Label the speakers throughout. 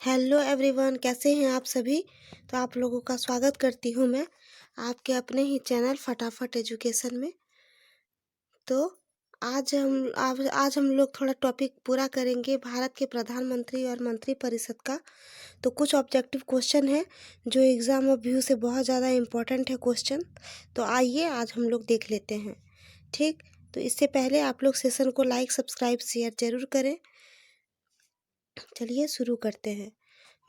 Speaker 1: Hello everyone, कैसे हैं आप सभी। तो आप लोगों का स्वागत करती हूँ मैं आपके अपने ही चैनल फटाफट एजुकेशन में। तो आज हम लोग थोड़ा टॉपिक पूरा करेंगे भारत के प्रधानमंत्री और मंत्री परिषद का। तो कुछ ऑब्जेक्टिव क्वेश्चन है जो एग्ज़ाम ऑफ व्यू से बहुत ज़्यादा इम्पोर्टेंट है क्वेश्चन। तो आइए आज हम लोग देख लेते हैं। ठीक, तो इससे पहले आप लोग सेशन को लाइक सब्सक्राइब शेयर ज़रूर करें। चलिए शुरू करते हैं।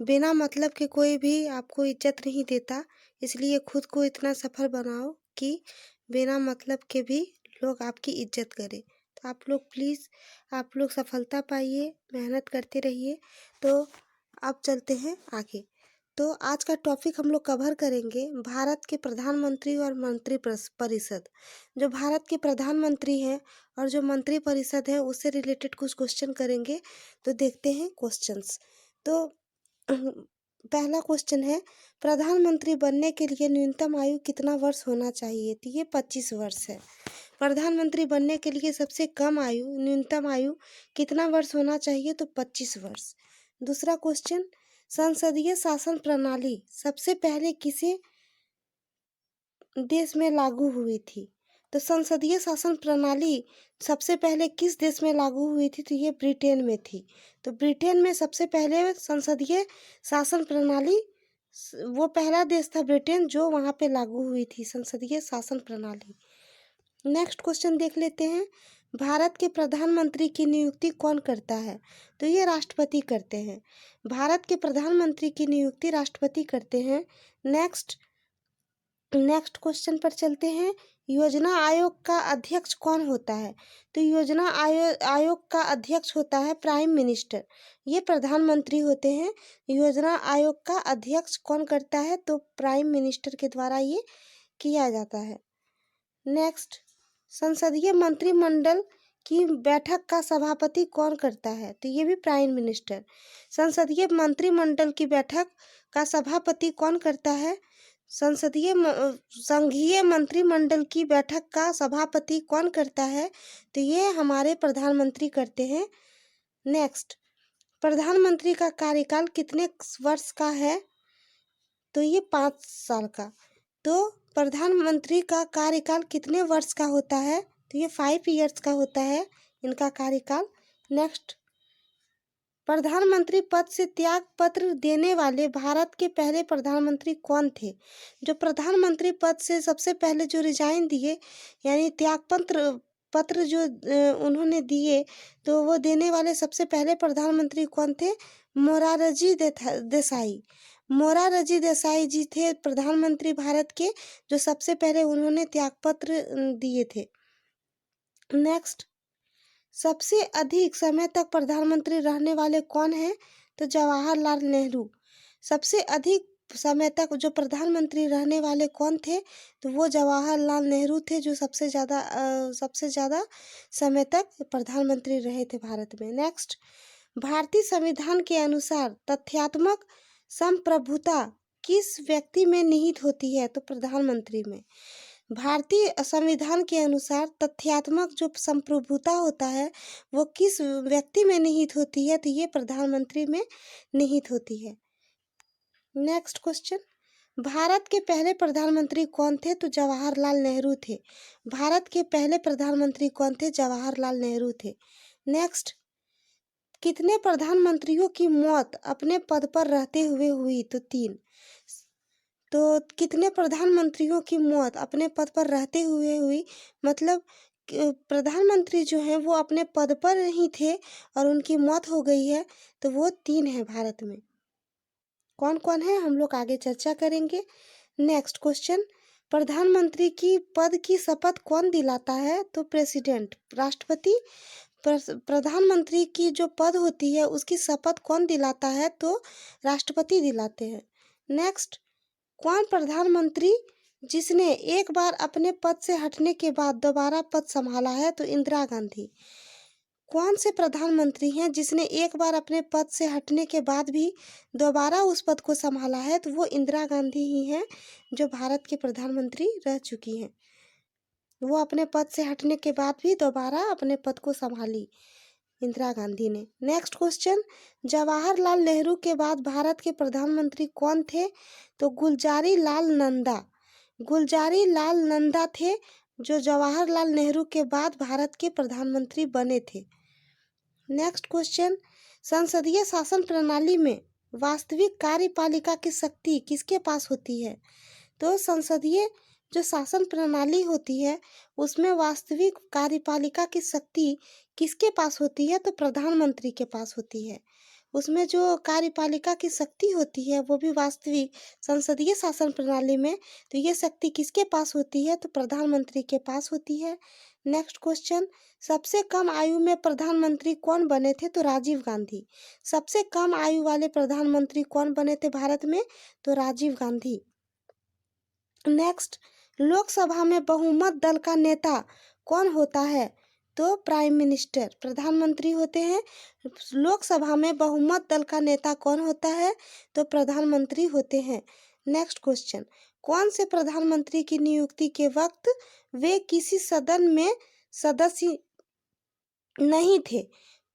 Speaker 1: बिना मतलब के कोई भी आपको इज्जत नहीं देता, इसलिए खुद को इतना सफल बनाओ कि बिना मतलब के भी लोग आपकी इज्जत करें। तो आप लोग प्लीज़ आप लोग सफलता पाइए, मेहनत करते रहिए। तो अब चलते हैं आगे। तो आज का टॉपिक हम लोग कवर करेंगे भारत के प्रधानमंत्री और मंत्री परिषद। जो भारत के प्रधानमंत्री हैं और जो मंत्री परिषद है उससे रिलेटेड कुछ क्वेश्चन करेंगे। तो देखते हैं क्वेश्चंस। तो पहला क्वेश्चन है, प्रधानमंत्री बनने के लिए न्यूनतम आयु कितना वर्ष होना चाहिए। तो ये 25 वर्ष है। प्रधानमंत्री बनने के लिए सबसे कम आयु न्यूनतम आयु कितना वर्ष होना चाहिए, तो 25 वर्ष। दूसरा क्वेश्चन, संसदीय शासन प्रणाली सबसे पहले किसे देश में लागू हुई थी। तो संसदीय शासन प्रणाली सबसे पहले किस देश में लागू हुई थी, तो ये ब्रिटेन में थी। तो ब्रिटेन में सबसे पहले संसदीय शासन प्रणाली वो पहला देश था ब्रिटेन जो वहाँ पे लागू हुई थी संसदीय शासन प्रणाली। नेक्स्ट क्वेश्चन देख लेते हैं, भारत के प्रधानमंत्री की नियुक्ति कौन करता है। तो ये राष्ट्रपति करते हैं। भारत के प्रधानमंत्री की नियुक्ति राष्ट्रपति करते हैं। नेक्स्ट क्वेश्चन पर चलते हैं, योजना आयोग का अध्यक्ष कौन होता है। तो योजना आयोग का अध्यक्ष होता है प्राइम मिनिस्टर। ये प्रधानमंत्री होते हैं। योजना आयोग का अध्यक्ष कौन करता है, तो प्राइम मिनिस्टर के द्वारा ये किया जाता है। नेक्स्ट, संसदीय मंत्रिमंडल की बैठक का सभापति कौन करता है। तो ये भी प्राइम मिनिस्टर। संसदीय मंत्रिमंडल की बैठक का सभापति कौन करता है। संघीय मंत्रिमंडल की बैठक का सभापति कौन करता है, तो ये हमारे प्रधानमंत्री करते हैं। नेक्स्ट, प्रधानमंत्री का कार्यकाल कितने वर्ष का है, तो ये 5 साल का। तो प्रधानमंत्री का कार्यकाल कितने वर्ष का होता है, तो ये 5 ईयर्स का होता है इनका कार्यकाल। नेक्स्ट, प्रधानमंत्री पद से त्याग पत्र देने वाले भारत के पहले प्रधानमंत्री कौन थे। जो प्रधानमंत्री पद से सबसे पहले जो रिजाइन दिए यानी त्याग पत्र जो उन्होंने दिए, तो वो देने वाले सबसे पहले प्रधानमंत्री कौन थे, मोरारजी देसाई। मोरारजी देसाई जी थे प्रधानमंत्री भारत के, जो सबसे पहले उन्होंने त्यागपत्र दिए थे। नेक्स्ट, सबसे अधिक समय तक प्रधानमंत्री रहने वाले कौन हैं, तो जवाहरलाल नेहरू। सबसे अधिक समय तक जो प्रधानमंत्री रहने वाले कौन थे, तो वो जवाहरलाल नेहरू थे, जो सबसे ज़्यादा समय तक प्रधानमंत्री रहे थे भारत में। नेक्स्ट, भारतीय संविधान के अनुसार तथ्यात्मक संप्रभुता किस व्यक्ति में निहित होती है, तो प्रधानमंत्री में। भारतीय संविधान के अनुसार तथ्यात्मक जो संप्रभुता होता है वो किस व्यक्ति में निहित होती है, तो ये प्रधानमंत्री में निहित होती है। नेक्स्ट क्वेश्चन, भारत के पहले प्रधानमंत्री कौन थे, तो जवाहरलाल नेहरू थे। भारत के पहले प्रधानमंत्री कौन थे, जवाहरलाल नेहरू थे। नेक्स्ट, कितने प्रधानमंत्रियों की मौत अपने पद पर रहते हुए हुई, तो 3। तो कितने प्रधानमंत्रियों की मौत अपने पद पर रहते हुए हुई, मतलब प्रधानमंत्री जो हैं वो अपने पद पर ही थे और उनकी मौत हो गई है, तो वो 3 है भारत में। कौन कौन है हम लोग आगे चर्चा करेंगे। नेक्स्ट क्वेश्चन, प्रधानमंत्री की पद की शपथ कौन दिलाता है, तो प्रेसिडेंट, राष्ट्रपति। प्रधानमंत्री की जो पद होती है उसकी शपथ कौन दिलाता है, तो राष्ट्रपति दिलाते हैं। नेक्स्ट, कौन प्रधानमंत्री जिसने एक बार अपने पद से हटने के बाद दोबारा पद संभाला है, तो इंदिरा गांधी। कौन से प्रधानमंत्री हैं जिसने एक बार अपने पद से हटने के बाद भी दोबारा उस पद को संभाला है, तो वो इंदिरा गांधी ही हैं, जो भारत के प्रधानमंत्री रह चुकी हैं। वो अपने पद से हटने के बाद भी दोबारा अपने पद को संभाली। इंदिरा गांधी ने। नेक्स्ट क्वेश्चन, जवाहरलाल नेहरू के बाद भारत के प्रधानमंत्री कौन थे? तो गुलजारी लाल नंदा। गुलजारी लाल नंदा थे जो जवाहरलाल नेहरू के बाद भारत के प्रधानमंत्री बने थे। नेक्स्ट क्वेश्चन, संसदीय शासन प्रणाली में वास्तविक कार्यपालिका की शक्ति किसके पास होती है? तो संसदीय जो शासन प्रणाली होती है उसमें वास्तविक कार्यपालिका की शक्ति किसके पास होती है? तो प्रधानमंत्री के पास होती है। उसमें जो कार्यपालिका की शक्ति होती है वो भी वास्तविक संसदीय शासन प्रणाली में, तो ये शक्ति किसके पास होती है? तो प्रधानमंत्री के पास होती है। नेक्स्ट क्वेश्चन, सबसे कम आयु में प्रधानमंत्री कौन बने थे? तो राजीव गांधी। सबसे कम आयु वाले प्रधानमंत्री कौन बने थे भारत में? तो राजीव गांधी। नेक्स्ट, लोकसभा में बहुमत दल का नेता कौन होता है? तो प्राइम मिनिस्टर, प्रधानमंत्री होते हैं। लोकसभा में बहुमत दल का नेता कौन होता है? तो प्रधानमंत्री होते हैं। नेक्स्ट क्वेश्चन, कौन से प्रधानमंत्री की नियुक्ति के वक्त वे किसी सदन में सदस्य नहीं थे?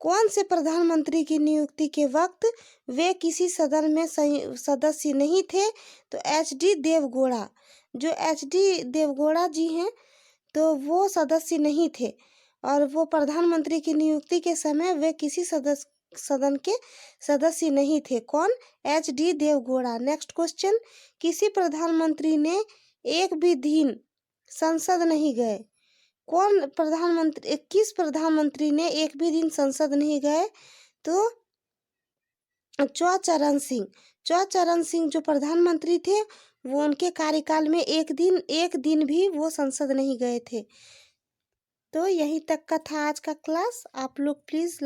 Speaker 1: कौन से प्रधानमंत्री की नियुक्ति के वक्त वे किसी सदन में सदस्य नहीं थे? तो एच.डी. देवगौड़ा। जो एच.डी. देवगौड़ा जी हैं तो वो सदस्य नहीं थे और वो प्रधानमंत्री की नियुक्ति के समय वे किसी सदन के सदस्य नहीं थे। कौन? एच.डी. देवगौड़ा। नेक्स्ट क्वेश्चन, किसी प्रधानमंत्री ने एक भी दिन संसद नहीं गए? कौन प्रधानमंत्री, किस प्रधानमंत्री ने एक भी दिन संसद नहीं गए? तो चौचरण सिंह। चौचरण सिंह जो प्रधानमंत्री थे वो उनके कार्यकाल में एक दिन भी वो संसद नहीं गए थे। तो यहीं तक का था आज का क्लास। आप लोग प्लीज़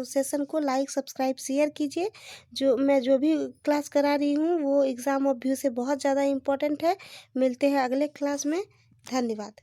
Speaker 1: सेशन को लाइक सब्सक्राइब शेयर कीजिए। जो भी क्लास करा रही हूँ वो एग्ज़ाम ऑफ व्यू से बहुत ज़्यादा इम्पोर्टेंट है। मिलते हैं अगले क्लास में। धन्यवाद।